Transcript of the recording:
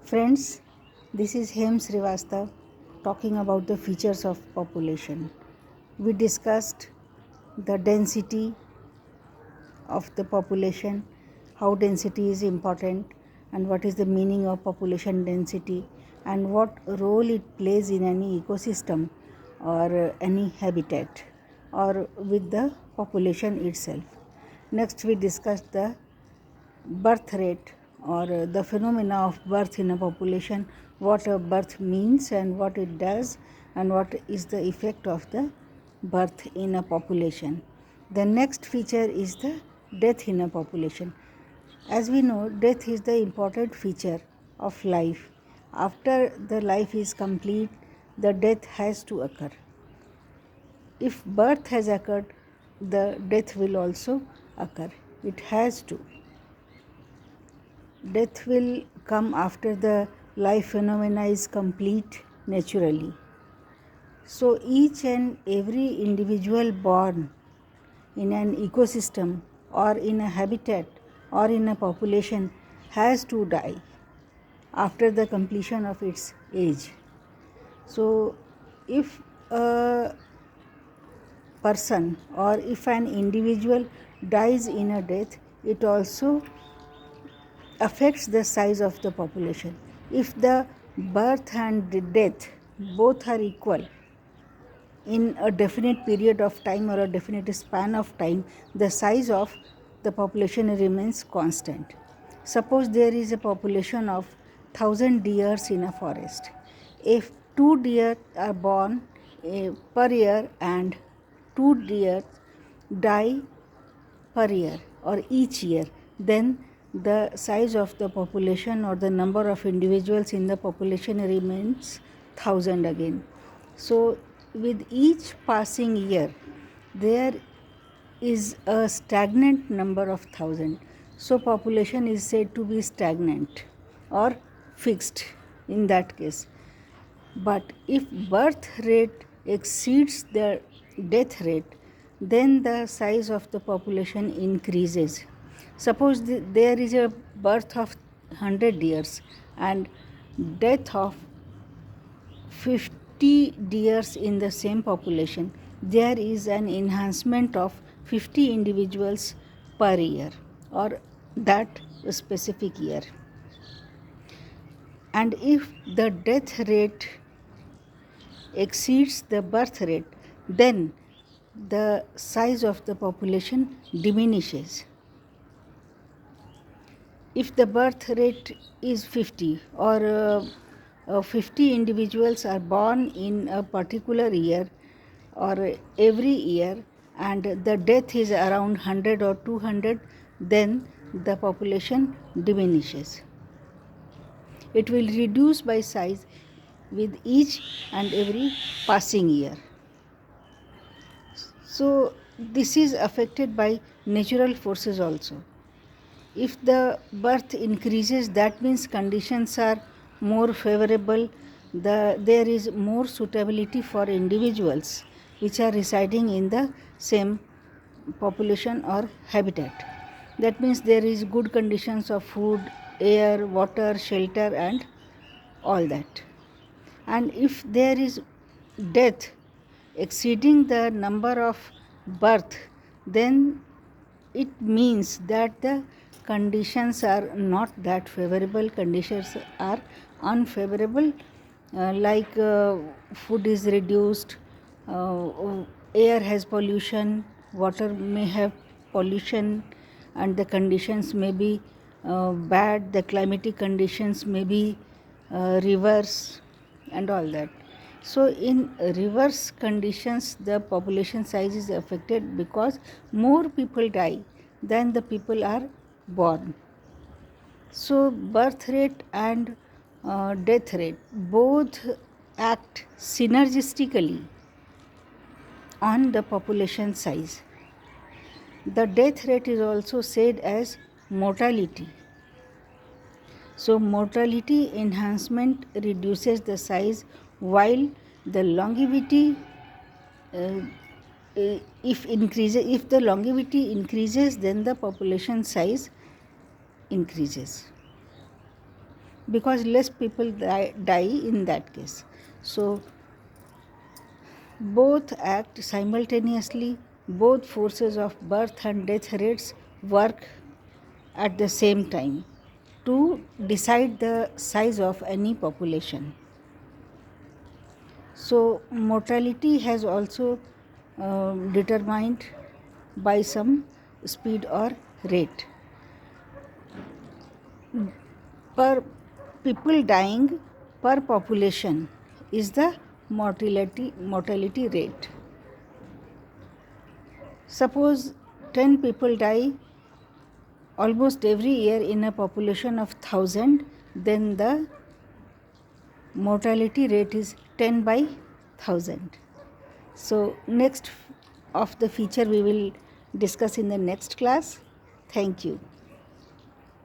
Friends, this is Hem Srivastav talking about the features of population. We discussed the density of the population, how density is important, and what is the meaning of population density, and what role it plays in any ecosystem or any habitat or with the population itself. Next, we discussed the birth rate or the phenomena of birth in a population, what a birth means and what it does, and what is the effect of the birth in a population. The next feature is the death in a population. As we know, death is the important feature of life. After the life is complete, the death has to occur. If birth has occurred, the death will also occur. It has to. Death will come after the life phenomena is complete naturally. So each and every individual born in an ecosystem or in a habitat or in a population has to die after the completion of its age. So if a person or if an individual dies in a death, it also affects the size of the population. If the birth and the death both are equal in a definite period of time or a definite span of time, the size of the population remains constant. Suppose there is a population of 1,000 deers in a forest. If 2 deer are born per year and 2 deer die per year or each year, then the size of the population or the number of individuals in the population remains 1,000 again. So with each passing year, there is a stagnant number of 1,000. So population is said to be stagnant or fixed in that case. But if birth rate exceeds the death rate, then the size of the population increases. Suppose there is a birth of 100 deers and death of 50 deers in the same population, there is an enhancement of 50 individuals per year or that specific year. And if the death rate exceeds the birth rate, then the size of the population diminishes. If the birth rate is 50 or 50 individuals are born in a particular year or every year and the death is around 100 or 200, then the population diminishes. It will reduce by size with each and every passing year. So this is affected by natural forces also. If the birth increases, that means conditions are more favorable, there is more suitability for individuals which are residing in the same population or habitat. That means there is good conditions of food, air, water, shelter and all that. And if there is death exceeding the number of birth, then it means that the conditions are not that favorable, conditions are unfavorable, food is reduced, air has pollution, water may have pollution, and the conditions may be bad, the climatic conditions may be reverse and all that. So in reverse conditions, the population size is affected because more people die than the people are born. So birth rate and death rate both act synergistically on the population size. The death rate is also said as mortality. So mortality enhancement reduces the size while the longevity if the longevity increases, then the population size increases. because less people die in that case. So both act simultaneously, both forces of birth and death rates work at the same time to decide the size of any population. So mortality has also determined by some speed or rate. Per people dying per population is the mortality rate. Suppose 10 people die almost every year in a population of 1000, then the mortality rate is 10 by 1000. So next of the feature we will discuss in the next class. Thank you.